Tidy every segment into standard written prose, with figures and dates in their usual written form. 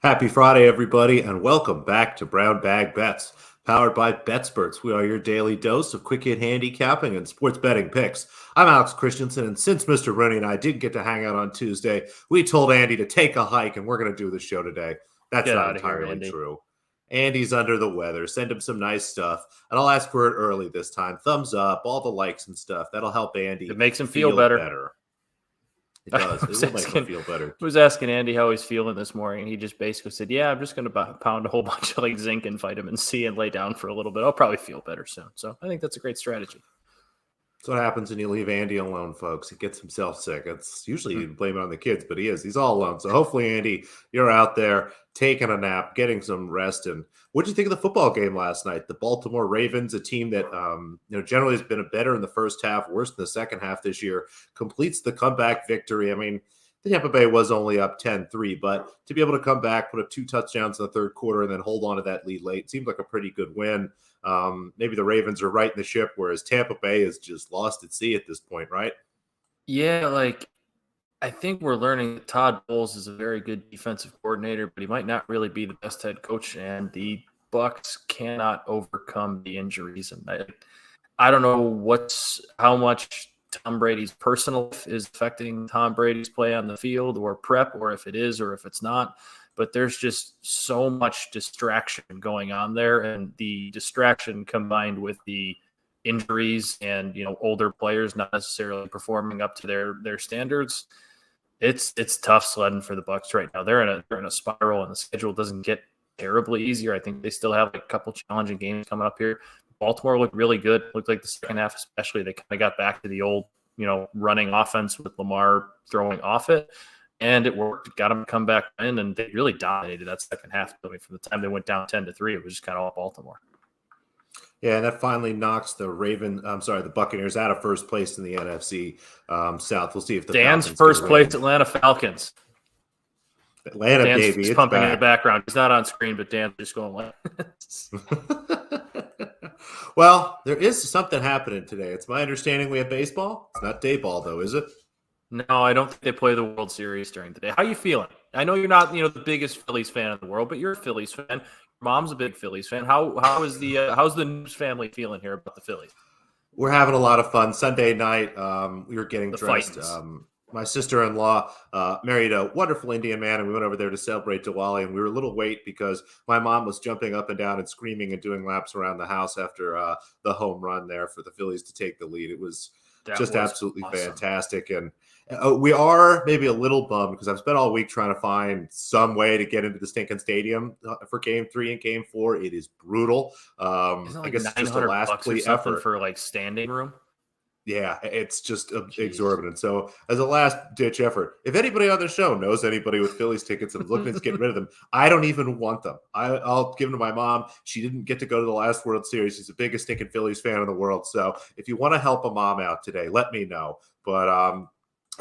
Happy Friday, everybody, and welcome back to Brown Bag Bets, powered by BetSperts. We are your daily dose of quick hit handicapping and sports betting picks. I'm Alex Christensen, and since Mr. Rooney and I didn't get to hang out on Tuesday, we told Andy to take a hike, and we're going to do the show today. That's not entirely true. Andy's under the weather. Send him some nice stuff, and I'll ask for it early this time. Thumbs up, all the likes and stuff. That'll help Andy. It makes him feel better. It does. It will make him feel better. I was asking Andy how he's feeling this morning. He just basically said, yeah, I'm just going to pound a whole bunch of zinc and vitamin C and lay down for a little bit. I'll probably feel better soon. So I think that's a great strategy. That's what happens when you leave Andy alone, folks. He gets himself sick. It's usually you blame it on the kids, but he's all alone. So hopefully, Andy, you're out there taking a nap, getting some rest. And what did you think of the football game last night? The Baltimore Ravens, a team that generally has been better in the first half, worse in the second half this year, completes the comeback victory. I mean, the Tampa Bay was only up 10-3, but to be able to come back, put up 2 touchdowns in the third quarter, and then hold on to that lead late, seems like a pretty good win. Maybe the Ravens are right in the ship, whereas Tampa Bay is just lost at sea at this point, right? Yeah, I think we're learning that Todd Bowles is a very good defensive coordinator, but he might not really be the best head coach, and the Bucs cannot overcome the injuries. And I don't know how much Tom Brady's personal life is affecting Tom Brady's play on the field or prep, or if it is or if it's not. But there's just so much distraction going on there, and the distraction combined with the injuries and older players not necessarily performing up to their standards, it's tough sledding for the Bucs right now. They're in a spiral, and the schedule doesn't get terribly easier. I think they still have a couple challenging games coming up here. Baltimore looked really good. Looked like the second half, especially, they kind of got back to the old running offense with Lamar throwing off it. And it worked, got them to come back in, and they really dominated that second half. I mean, from the time they went down 10-3, it was just kind of all Baltimore. Yeah, and that finally knocks the Buccaneers out of first place in the NFC South. We'll see if Dan's first place Atlanta Falcons. Atlanta, Dan's baby. It's pumping back in the background. He's not on screen, but Dan's just going like. Well, there is something happening today. It's my understanding we have baseball. It's not day ball, though, is it? No, I don't think they play the World Series during the day. How are you feeling? I know you're not, the biggest Phillies fan in the world, but you're a Phillies fan. Your mom's a big Phillies fan. How's the Noops family feeling here about the Phillies? We're having a lot of fun. Sunday night, we were getting dressed. My sister-in-law married a wonderful Indian man, and we went over there to celebrate Diwali, and we were a little late because my mom was jumping up and down and screaming and doing laps around the house after the home run there for the Phillies to take the lead. It was absolutely awesome. Fantastic. And we are maybe a little bummed because I've spent all week trying to find some way to get into the stinking stadium for Game 3 and Game 4. It is brutal. I guess it's just a last plea effort for standing room. Yeah, it's just exorbitant. So as a last-ditch effort, if anybody on the show knows anybody with Phillies tickets and is looking to get rid of them, I don't even want them. I'll give them to my mom. She didn't get to go to the last World Series. She's the biggest stinking Phillies fan in the world. So if you want to help a mom out today, let me know. But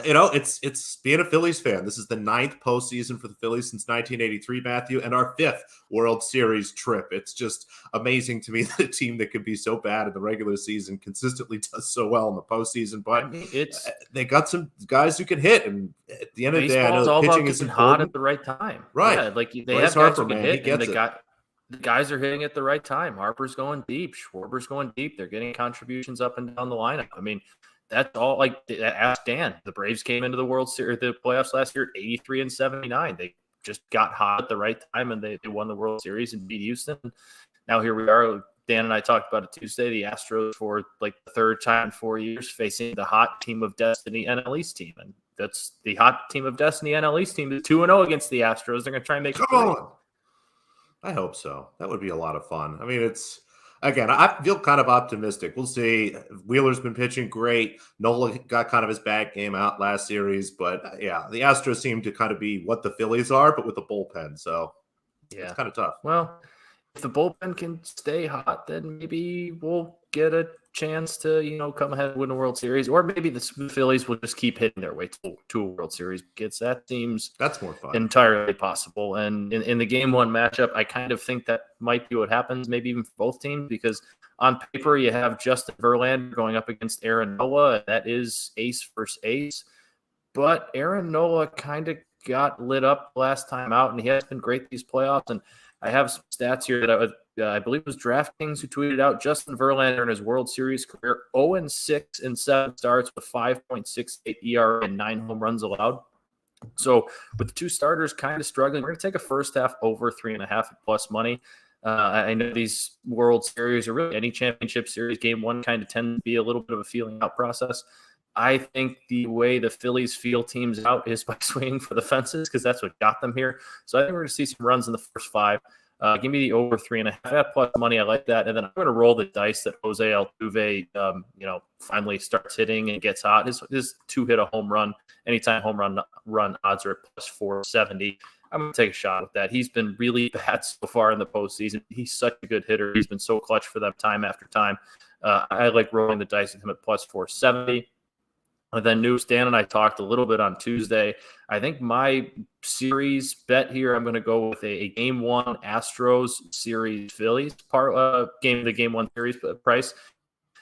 it's being a Phillies fan. This is the 9th postseason for the Phillies since 1983, Matthew, and our 5th World Series trip. It's just amazing to me that a team that could be so bad in the regular season consistently does so well in the postseason. But they got some guys who can hit, and at the end of the day, I know pitching is hot at the right time. Right? Yeah, they have guys who can hit, and the guys are hitting at the right time. Harper's going deep, Schwarber's going deep. They're getting contributions up and down the lineup. I mean, that's all. Ask Dan. The Braves came into the World Series, the playoffs last year, 83-79. They just got hot at the right time, and they won the World Series and beat Houston. Now here we are. Dan and I talked about it Tuesday. The Astros, for the third time in 4 years, facing the hot team of destiny NL East team, and that's the hot team of destiny NL East team is 2-0 against the Astros. They're going to try and make it. Come on. I hope so. That would be a lot of fun. I mean, Again, I feel kind of optimistic. We'll see. Wheeler's been pitching great. Nola got kind of his bad game out last series. But, yeah, the Astros seem to kind of be what the Phillies are, but with a bullpen. So It's Yeah. kind of tough. Well, if the bullpen can stay hot, then maybe we'll get a chance to, come ahead and win a World Series. Or maybe the Phillies will just keep hitting their way to a World Series because that seems That's more fun. entirely possible. And in the game one matchup, I kind of think that might be what happens, maybe even for both teams, because on paper you have Justin Verlander going up against Aaron Nola, and that is ace versus ace. But Aaron Nola kind of got lit up last time out, and he has been great these playoffs. And I have some stats here that I believe it was DraftKings who tweeted out Justin Verlander in his World Series career 0-6 in 7 starts with 5.68 ERA and 9 home runs allowed. So with the 2 starters kind of struggling, we're going to take a first half over 3.5 plus money. I know these World Series or really any championship series, game one kind of tends to be a little bit of a feeling out process. I think the way the Phillies feel teams out is by swinging for the fences because that's what got them here. So I think we're going to see some runs in the first 5. Give me the over 3.5 plus money. I like that. And then I'm going to roll the dice that Jose Altuve, finally starts hitting and gets hot. His 2-hit a home run. Anytime home run odds are at plus 470. I'm going to take a shot with that. He's been really bad so far in the postseason. He's such a good hitter. He's been so clutch for them time after time. I like rolling the dice with him at plus 470. And then Noops, Dan and I talked a little bit on Tuesday. I think my series bet here, I'm going to go with a game one Astros series Phillies game one series price.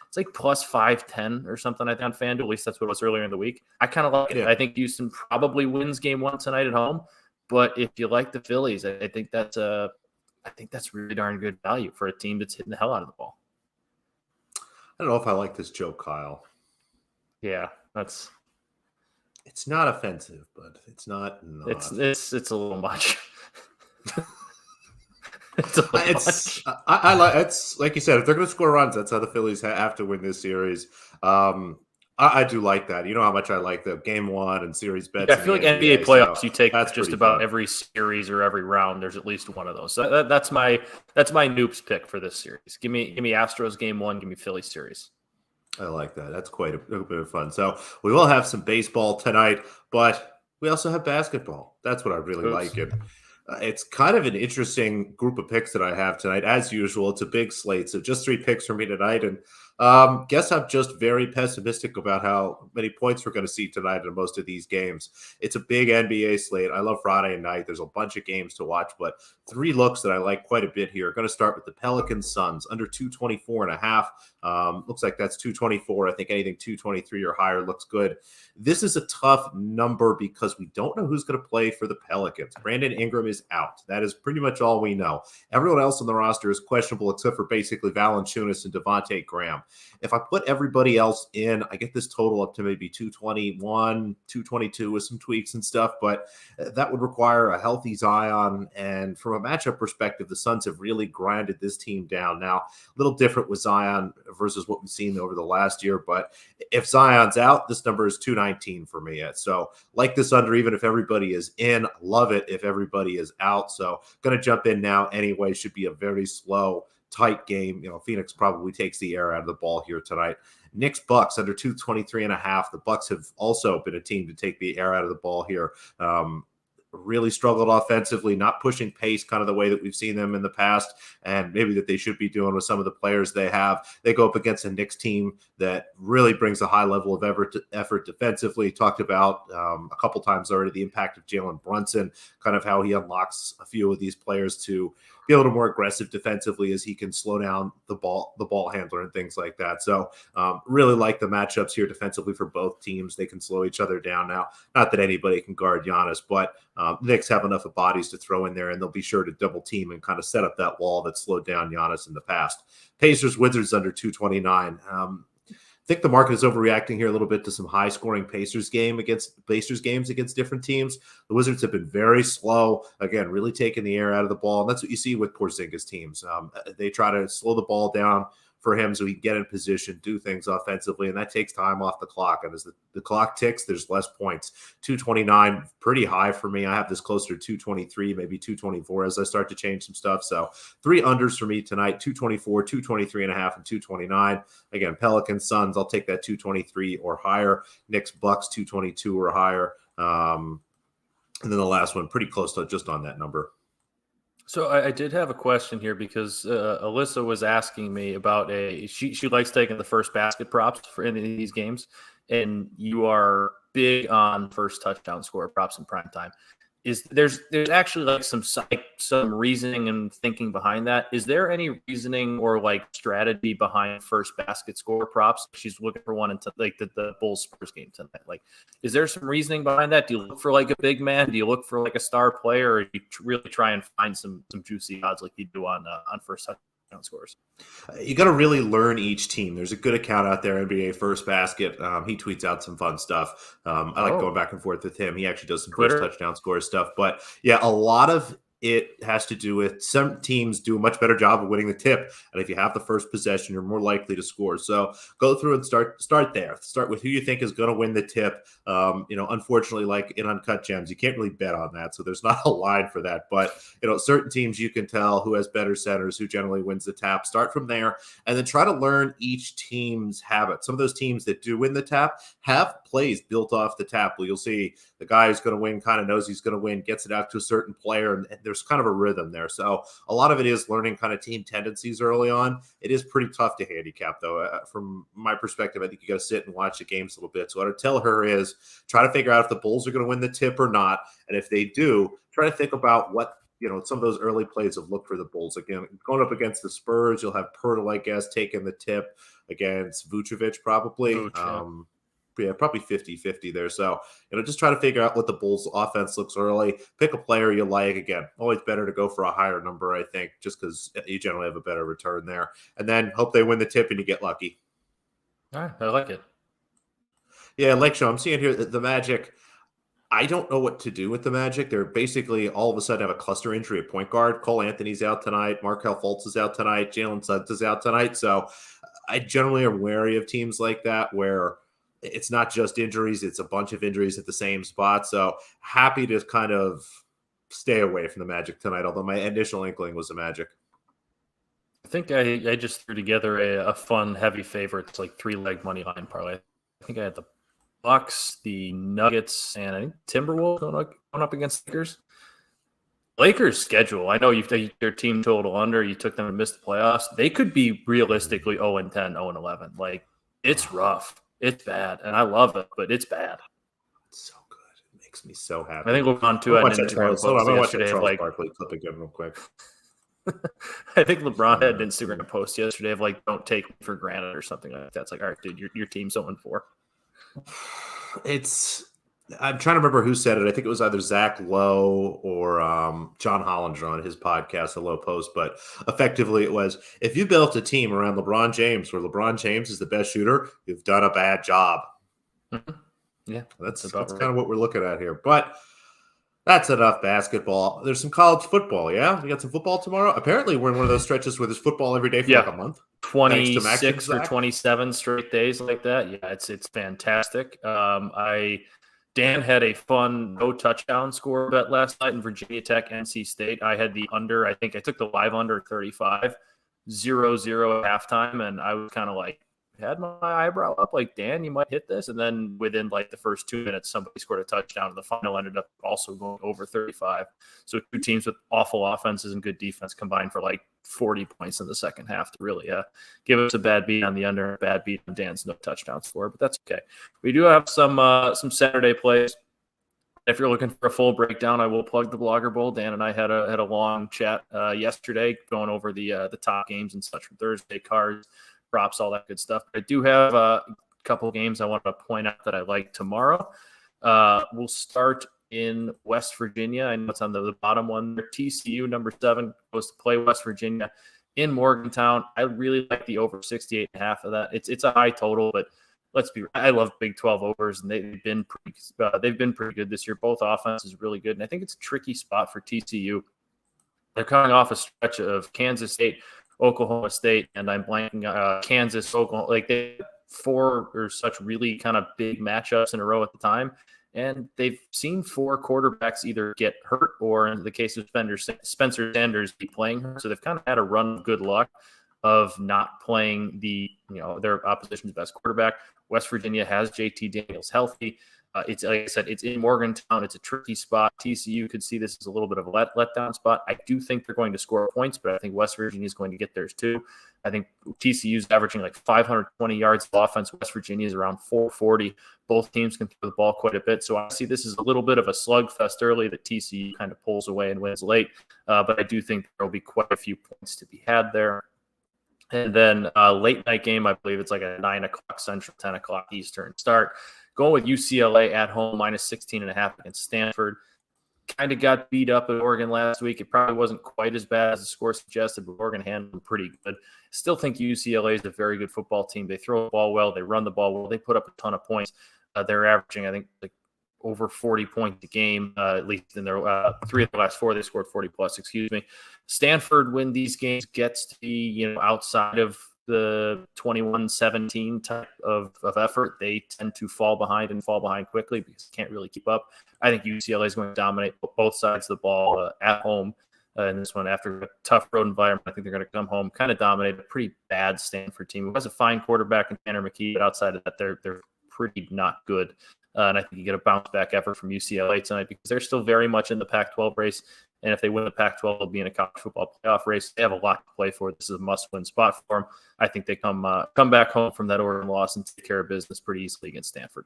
It's like plus 510 or something I think on FanDuel. At least that's what it was earlier in the week. I kind of like it. I think Houston probably wins game one tonight at home. But if you like the Phillies, I think that's really darn good value for a team that's hitting the hell out of the ball. I don't know if I like this joke, Kyle. Yeah, it's not offensive, but it's not. It's a little much. I like it's like you said, if they're going to score runs, that's how the Phillies have to win this series. I do like that. You know how much I like the game one and series bets. Yeah, I feel like NBA playoffs, you take that's just about every series or every round. There's at least one of those. So that's my Noops pick for this series. Give me Astros game one. Give me Phillies series. I like that. That's quite a bit of fun. So we will have some baseball tonight, but we also have basketball. That's what I really like. And it's kind of an interesting group of picks that I have tonight. As usual, it's a big slate. So just 3 picks for me tonight. And guess I'm just very pessimistic about how many points we're going to see tonight in most of these games. It's a big NBA slate. I love Friday night. There's a bunch of games to watch, but 3 looks that I like quite a bit here. Going to start with the Pelicans Suns under 224.5. Looks like that's 224. I think anything 223 or higher looks good. This is a tough number because we don't know who's going to play for the Pelicans. Brandon Ingram is out. That is pretty much all we know. Everyone else on the roster is questionable except for basically Valanciunas and Devontae Graham. If I put everybody else in, I get this total up to maybe 221, 222 with some tweaks and stuff, but that would require a healthy Zion. And from a matchup perspective, the Suns have really grinded this team down. Now, a little different with Zion versus what we've seen over the last year, but if Zion's out, this number is 219 for me. So like this under, even if everybody is in, love it if everybody is out. So going to jump in now anyway. Should be a very slow, tight game. Phoenix probably takes the air out of the ball here tonight. Knicks Bucks under 223.5. The Bucks have also been a team to take the air out of the ball here. Really struggled offensively, not pushing pace kind of the way that we've seen them in the past, and maybe that they should be doing with some of the players they have. They go up against a Knicks team that really brings a high level of effort defensively. Talked about a couple times already the impact of Jalen Brunson, kind of how he unlocks a few of these players to be a little more aggressive defensively as he can slow down the ball handler and things like that. So really like the matchups here defensively for both teams. They can slow each other down now. Not that anybody can guard Giannis, but Knicks have enough of bodies to throw in there, and they'll be sure to double team and kind of set up that wall that slowed down Giannis in the past. Pacers Wizards under 229. I think the market is overreacting here a little bit to some high-scoring Pacers games against different teams. The Wizards have been very slow, again, really taking the air out of the ball, and that's what you see with Porzingis teams. They try to slow the ball down for him so he can get in position, do things offensively, and that takes time off the clock. And as the clock ticks, there's less points. 229, pretty high for me. I have this closer to 223, maybe 224 as I start to change some stuff. So 3 unders for me tonight, 224, 223.5, and 229. Again, Pelicans, Suns, I'll take that 223 or higher. Knicks, Bucks, 222 or higher. And then the last one, pretty close to just on that number. So I did have a question here because Alyssa was asking me about she likes taking the first basket props for any of these games, and you are big on first touchdown score props in prime time. There's actually like some reasoning and thinking behind that. Is there any reasoning or like strategy behind first basket score props? She's looking for one into like the Bulls Spurs game tonight. Like, is there some reasoning behind that? Do you look for like a big man? Do you look for like a star player, or do you really try and find some juicy odds like you do on first touchdown scores? You got to really learn each team. There's a good account out there, NBA First Basket. He tweets out some fun stuff. I like going back and forth with him. He actually does some Twitter first touchdown score stuff. But yeah, a lot of it has to do with some teams do a much better job of winning the tip. And if you have the first possession, you're more likely to score. So go through and start there. Start with who you think is going to win the tip. Unfortunately, like in Uncut Gems, you can't really bet on that. So there's not a line for that. But, certain teams you can tell who has better centers, who generally wins the tap. Start from there and then try to learn each team's habits. Some of those teams that do win the tap have plays built off the tap. Well, you'll see the guy who's going to win kind of knows he's going to win, gets it out to a certain player, and there's kind of a rhythm there. So a lot of it is learning kind of team tendencies early on. It is pretty tough to handicap, though. From my perspective, I think you got to sit and watch the games a little bit. So what I tell her is try to figure out if the Bulls are going to win the tip or not. And if they do, try to think about what some of those early plays have looked for the Bulls. Again, going up against the Spurs, you'll have Pirtle, I guess, taking the tip against Vucevic probably. Probably 50-50 there. So, just try to figure out what the Bulls offense looks early. Pick a player you like. Again, always better to go for a higher number, I think, just because you generally have a better return there. And then hope they win the tip and you get lucky. All right, I like it. Yeah, Lake Show, I'm seeing here the Magic. I don't know what to do with the Magic. They're basically all of a sudden have a cluster injury at point guard. Cole Anthony's out tonight. Markelle Fultz is out tonight. Jalen Suggs is out tonight. So I generally am wary of teams like that where it's not just injuries, it's a bunch of injuries at the same spot. So happy to kind of stay away from the Magic tonight, although my initial inkling was the Magic. I think I just threw together a fun, heavy favorites, like 3-leg money line parlay. I think I had the Bucks, the Nuggets, and I think Timberwolves going up against Lakers. Lakers' schedule, I know you take their team total under, you took them to miss the playoffs. They could be realistically 0-10, 0-11. Like, it's rough. It's bad, and I love it, but it's bad. It's so good. It makes me so happy. I think LeBron, too, had an Instagram post yesterday of like... Barkley clip again real quick. I think LeBron had an Instagram post yesterday of like, don't take me for granted or something like that. It's like, all right, dude, your team's 0-4. I'm trying to remember who said it. I think it was either Zach Lowe or John Hollinger on his podcast, The Low Post. But effectively it was, if you built a team around LeBron James where LeBron James is the best shooter, you've done a bad job. Mm-hmm. Yeah, that's right. Kind of what we're looking at here. But that's enough basketball. There's some college football, yeah? We got some football tomorrow? Apparently we're in one of those stretches where there's football every day for like a month. 26 or 27 straight days like that. Yeah, it's fantastic. Dan had a fun no touchdown score bet last night in Virginia Tech, NC State. I had the under. I think I took the live under 35, 0-0 at halftime, and I was kind of like, had my eyebrow up like, Dan, you might hit this. And then within like the first 2 minutes, somebody scored a touchdown, and the final ended up also going over 35. So two teams with awful offenses and good defense combined for like 40 points in the second half to really give us a bad beat on the under, a bad beat on Dan's no touchdown score, but that's okay. We do have some Saturday plays. If you're looking for a full breakdown, I will plug the Blogger Bowl. Dan and I had a long chat yesterday going over the top games and such from Thursday, cards, props, all that good stuff. But I do have a couple games I want to point out that I like tomorrow. We'll start in West Virginia. I know it's on the bottom one there. TCU, number 7, goes to play West Virginia in Morgantown. I really like the over 68.5 of that. It's a high total, but I love Big 12 overs, and they've been pretty good this year. Both offenses really good, and I think it's a tricky spot for TCU. They're coming off a stretch of Kansas State, Oklahoma State, and I'm blanking Kansas, Oklahoma. Like, they had 4 or such really kind of big matchups in a row at the time, and they've seen 4 quarterbacks either get hurt or, in the case of Spencer Sanders, be playing hurt. So they've kind of had a run of good luck of not playing their opposition's best quarterback. West Virginia has JT Daniels healthy. It's like I said, it's in Morgantown. It's a tricky spot. TCU could see this as a little bit of a letdown spot. I do think they're going to score points, but I think West Virginia is going to get theirs too. I think TCU is averaging like 520 yards of offense. West Virginia is around 440. Both teams can throw the ball quite a bit. So I see this as a little bit of a slugfest early that TCU kind of pulls away and wins late. But I do think there will be quite a few points to be had there. And then late night game, I believe it's like a 9 o'clock Central, 10 o'clock Eastern start. Going with UCLA at home, minus 16.5 against Stanford. Kind of got beat up at Oregon last week. It probably wasn't quite as bad as the score suggested, but Oregon handled them pretty good. Still think UCLA is a very good football team. They throw the ball well. They run the ball well. They put up a ton of points. They're averaging, I think, like over 40 points a game, at least in their 3 of the last 4. They scored 40 plus, excuse me. Stanford, when these games gets to be, outside of the 21-17 type of effort, they tend to fall behind quickly because they can't really keep up. I think UCLA is going to dominate both sides of the ball at home in this one. After a tough road environment, I think they're going to come home, kind of dominate a pretty bad Stanford team. Who has a fine quarterback in Tanner McKee, but outside of that, they're pretty not good. And I think you get a bounce back effort from UCLA tonight because they're still very much in the Pac-12 race. And if they win the Pac-12, they'll be in a college football playoff race. They have a lot to play for. This is a must-win spot for them. I think they come back home from that Oregon loss and take care of business pretty easily against Stanford.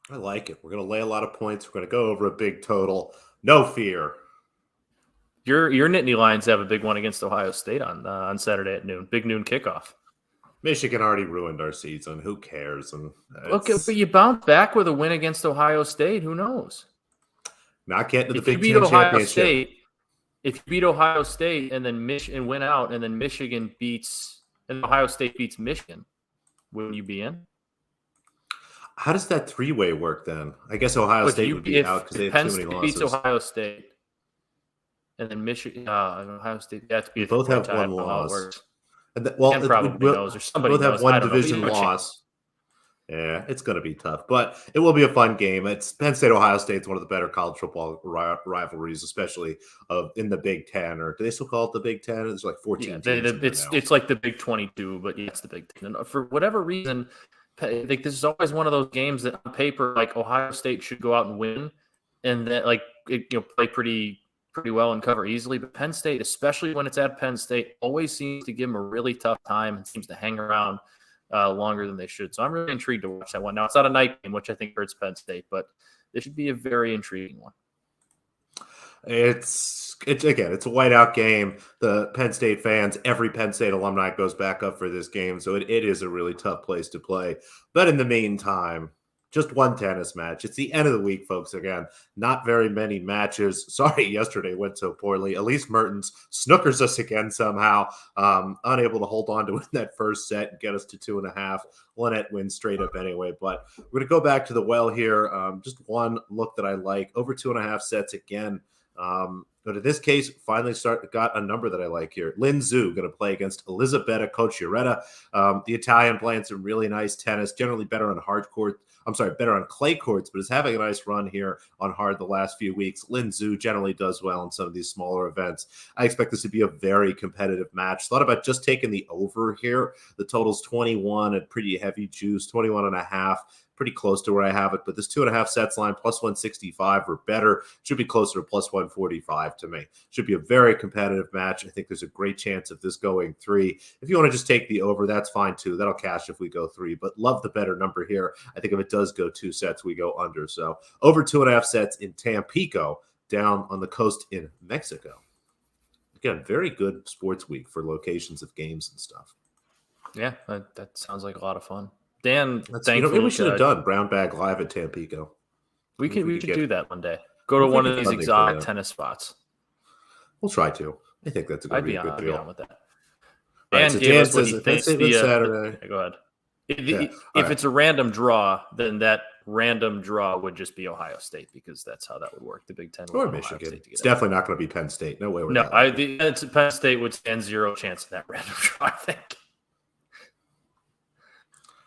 I like it. We're going to lay a lot of points. We're going to go over a big total. No fear. Your Nittany Lions have a big one against Ohio State on Saturday at noon. Big noon kickoff. Michigan already ruined our season. Who cares? And okay, but you bounce back with a win against Ohio State. Who knows? Not getting to the Big Ten championship. If you beat Ohio State and then win out, and then Michigan Ohio State beats Michigan, will you be in? How does that 3-way work then? I guess Ohio State would be out because they have too many losses. Beats Ohio State, and then Michigan, Ohio State. That's both have one loss. Ken probably knows, or somebody both have one division loss. Yeah, it's going to be tough, but it will be a fun game. It's Penn State, Ohio State is one of the better college football rivalries, especially in the Big Ten. Or do they still call it the Big Ten? It's like 14 teams. It's like the Big 22, but yeah, it's the Big Ten. And for whatever reason, like this is always one of those games that on paper, like Ohio State should go out and win, and that play pretty well and cover easily. But Penn State, especially when it's at Penn State, always seems to give them a really tough time and seems to hang around longer than they should. So I'm really intrigued to watch that one. Now, it's not a night game, which I think hurts Penn State, but this should be a very intriguing one. It's a whiteout game. The Penn State fans, every Penn State alumni goes back up for this game. So it is a really tough place to play. But in the meantime, just one tennis match. It's the end of the week, folks. Again, not very many matches. Sorry, yesterday went so poorly. Elise Mertens snookers us again somehow. Unable to hold on to win that first set and get us to 2.5. Lynette wins straight up anyway. But we're going to go back to the well here. Just one look that I like. Over 2.5 sets again. But in this case, finally got a number that I like here. Lin Zhu going to play against Elisabetta Cocchiaretta. The Italian playing some really nice tennis, generally better on clay courts, but is having a nice run here on hard the last few weeks. Lin Zhu generally does well in some of these smaller events. I expect this to be a very competitive match. Thought about just taking the over here. The total's 21 at pretty heavy juice, 21.5. Pretty close to where I have it, but this 2.5 sets line plus 165 or better should be closer to plus 145 to me. Should be a very competitive match. I think there's a great chance of this going 3. If you want to just take the over, that's fine too. That'll cash if we go 3, but love the better number here. I think if it does go 2 sets, we go under. So over 2.5 sets in Tampico, down on the coast in Mexico. Again, very good sports week for locations of games and stuff. Yeah, that sounds like a lot of fun. Dan, maybe we should have done Brown Bag Live at Tampico. We should do that one day. Go to one of these exotic tennis spots. We'll try to. I think that's a good deal. I'd be on with that. Dan gave us what he thinks Saturday. Go ahead. If it's a random draw, then that random draw would just be Ohio State because that's how that would work. The Big Ten or Michigan. It's definitely not going to be Penn State. No way. Penn State would stand 0 chance in that random draw, I think.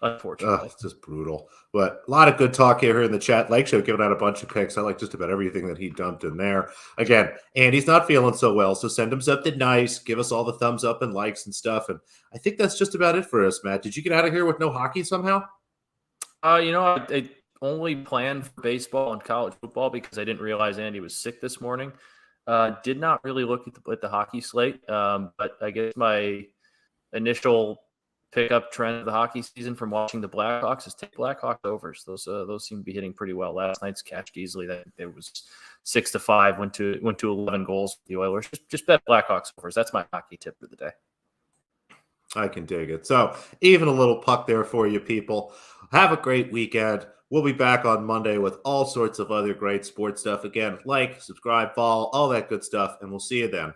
Unfortunately. It's just brutal. But a lot of good talk here in the chat. Lake Show giving out a bunch of picks. I like just about everything that he dumped in there. Again, Andy's not feeling so well, so send him something nice. Give us all the thumbs up and likes and stuff. And I think that's just about it for us, Matt. Did you get out of here with no hockey somehow? I only planned for baseball and college football because I didn't realize Andy was sick this morning. Did not really look at the hockey slate, but I guess my initial pickup trend of the hockey season from watching the Blackhawks is take Blackhawks overs. Those seem to be hitting pretty well. Last night's cashed easily. That there was 6-5, went to 11 goals for the Oilers. Just bet Blackhawks overs. That's my hockey tip of the day. I can dig it. So even a little puck there for you people. Have a great weekend. We'll be back on Monday with all sorts of other great sports stuff. Again, like, subscribe, follow, all that good stuff, and we'll see you then.